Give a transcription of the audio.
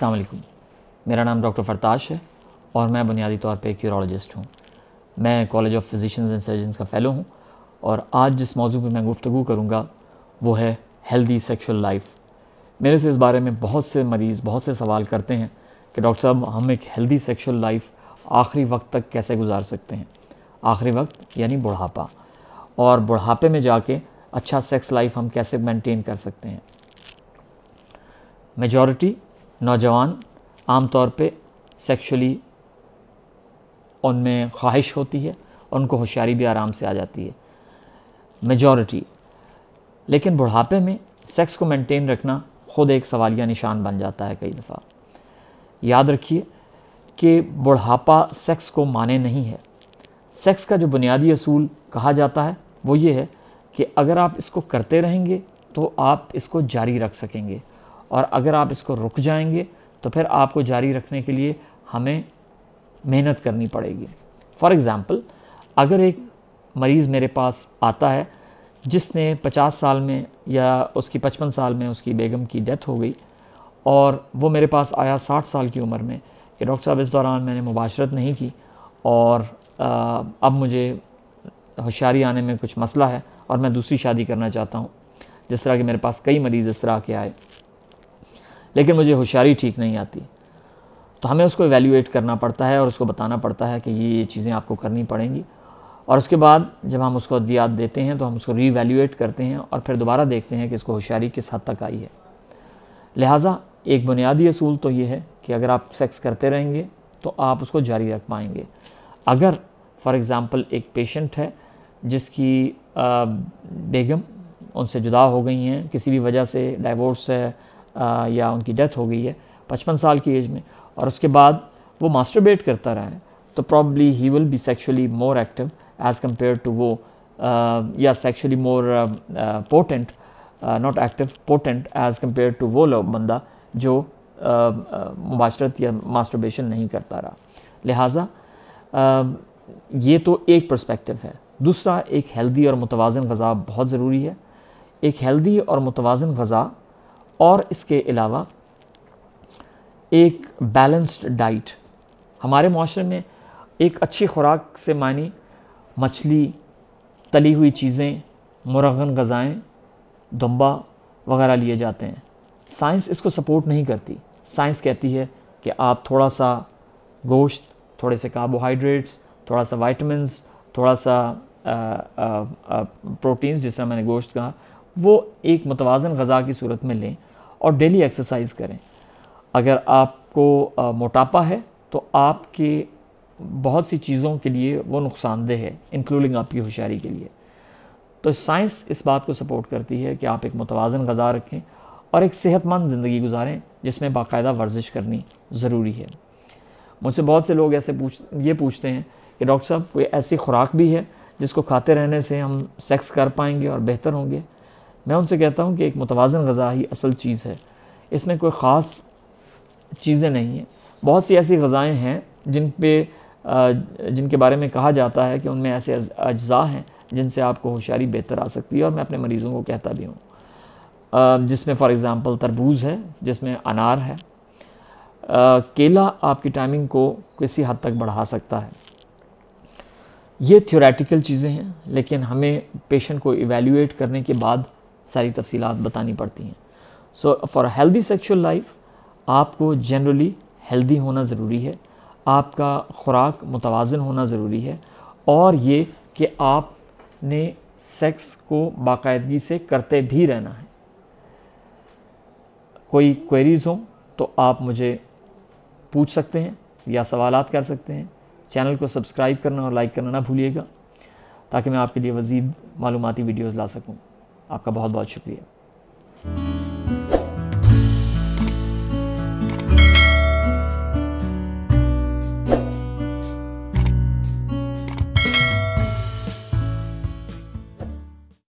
अस्सलाम वालेकुम। मेरा नाम डॉक्टर फरताश है और मैं बुनियादी तौर पे एक यूरोलॉजिस्ट हूँ। मैं college of physicians and surgeons का फ़ेलो हूँ और आज जिस मौजू पे मैं गुफ्तगू करूँगा वो है हेल्दी सेक्शुअल लाइफ। मेरे से इस बारे में बहुत से मरीज़ बहुत से सवाल करते हैं कि डॉक्टर साहब हम एक हेल्दी सेक्शुअल लाइफ आखिरी वक्त तक कैसे गुजार सकते हैं। आखिरी वक्त यानी बुढ़ापा, और बुढ़ापे में जाके अच्छा सेक्स लाइफ हम कैसे मेंटेन कर सकते हैं। मेजॉरिटी नौजवान आम तौर पे सेक्सुअली उनमें ख्वाहिश होती है और उनको होशियारी भी आराम से आ जाती है, मेजॉरिटी। लेकिन बुढ़ापे में सेक्स को मेंटेन रखना ख़ुद एक सवालिया निशान बन जाता है कई दफ़ा। याद रखिए कि बुढ़ापा सेक्स को माने नहीं है। सेक्स का जो बुनियादी असूल कहा जाता है वो ये है कि अगर आप इसको करते रहेंगे तो आप इसको जारी रख सकेंगे, और अगर आप इसको रुक जाएंगे तो फिर आपको जारी रखने के लिए हमें मेहनत करनी पड़ेगी। फॉर एग्ज़ाम्पल, अगर एक मरीज़ मेरे पास आता है जिसने 50 साल में या उसकी 55 साल में उसकी बेगम की डेथ हो गई और वो मेरे पास आया 60 साल की उम्र में कि डॉक्टर साहब इस दौरान मैंने मुबाशरत नहीं की और अब मुझे होशियारी आने में कुछ मसला है और मैं दूसरी शादी करना चाहता हूँ। जिस तरह के मेरे पास कई मरीज़ इस तरह के आए, लेकिन मुझे होशियारी ठीक नहीं आती, तो हमें उसको एवेल्यूएट करना पड़ता है और उसको बताना पड़ता है कि ये चीज़ें आपको करनी पड़ेंगी। और उसके बाद जब हम उसको अद्वियात देते हैं तो हम उसको रीवैल्यूएट करते हैं और फिर दोबारा देखते हैं कि इसको होशियारी किस हद तक आई है। लिहाजा एक बुनियादी असूल तो ये है कि अगर आप सेक्स करते रहेंगे तो आप उसको जारी रख पाएंगे। अगर फॉर एग्ज़ाम्पल एक पेशेंट है जिसकी बेगम उनसे जुदा हो गई हैं, किसी भी वजह से डाइवोर्स है या उनकी डेथ हो गई है 55 साल की एज में, और उसके बाद वो मास्टरबेट करता रहा है, तो probably he will be sexually more active as compare to वो या sexually more potent, not active, potent as compare to वो लोग बंदा जो मुबाशरत या मास्टरबेशन नहीं करता रहा। लिहाजा ये तो एक पर्सपेक्टिव है। दूसरा, एक हेल्दी और मुतवाज़न ग़ज़ा बहुत ज़रूरी है। एक हेल्दी और मुतवाज़न ग़ज़ा और इसके अलावा एक बैलेंस्ड डाइट। हमारे माशरे में एक अच्छी खुराक से मानी मछली, तली हुई चीज़ें, मुरगन ग़ज़ाएँ, दुम्बा वग़ैरह लिए जाते हैं। साइंस इसको सपोर्ट नहीं करती। साइंस कहती है कि आप थोड़ा सा गोश्त, थोड़े से कार्बोहाइड्रेट्स, थोड़ा सा वाइटामिन्स, थोड़ा सा प्रोटीन्स, जिस तरह मैंने गोश्त कहा, वो एक मुतवाज़न ग़ज़ा की सूरत में लें और डेली एक्सरसाइज करें। अगर आपको मोटापा है तो आपके बहुत सी चीज़ों के लिए वो नुकसानदेह है, इंक्लूडिंग आपकी होशियारी के लिए। तो साइंस इस बात को सपोर्ट करती है कि आप एक मुतवाज़न ग़ज़ा रखें और एक सेहतमंद ज़िंदगी गुजारें जिसमें बाकायदा वर्जिश करनी ज़रूरी है। मुझसे बहुत से लोग ऐसे पूछते हैं कि डॉक्टर साहब कोई ऐसी खुराक भी है जिसको खाते रहने से हम सेक्स कर पाएंगे और बेहतर होंगे। मैं उनसे कहता हूँ कि एक मुतवाज़न ग़ज़ा ही असल चीज़ है, इसमें कोई ख़ास चीज़ें नहीं हैं। बहुत सी ऐसी ग़ज़ाएँ हैं जिनके बारे में कहा जाता है कि उनमें ऐसे अज्जा हैं जिनसे आपको होशियारी बेहतर आ सकती है, और मैं अपने मरीज़ों को कहता भी हूँ, जिसमें फ़ॉर एग्ज़ाम्पल तरबूज है, जिसमें अनार है, केला आपकी टाइमिंग को किसी हद तक बढ़ा सकता है। ये थ्योरेटिकल चीज़ें हैं, लेकिन हमें पेशेंट को इवैल्यूएट करने के बाद सारी तफसीलात बतानी पड़ती हैं। So for healthy sexual life आपको जनरली हेल्दी होना ज़रूरी है, आपका खुराक मुतवाज़न होना ज़रूरी है, और ये कि आपने सेक्स को बाकायदगी से करते भी रहना है। कोई क्वेरीज़ हो तो आप मुझे पूछ सकते हैं या सवालात कर सकते हैं। चैनल को सब्सक्राइब करना और लाइक करना ना भूलिएगा ताकि मैं आपके लिए मज़ीद मालूमाती वीडियोज़ ला सकूँ। आपका बहुत बहुत शुक्रिया।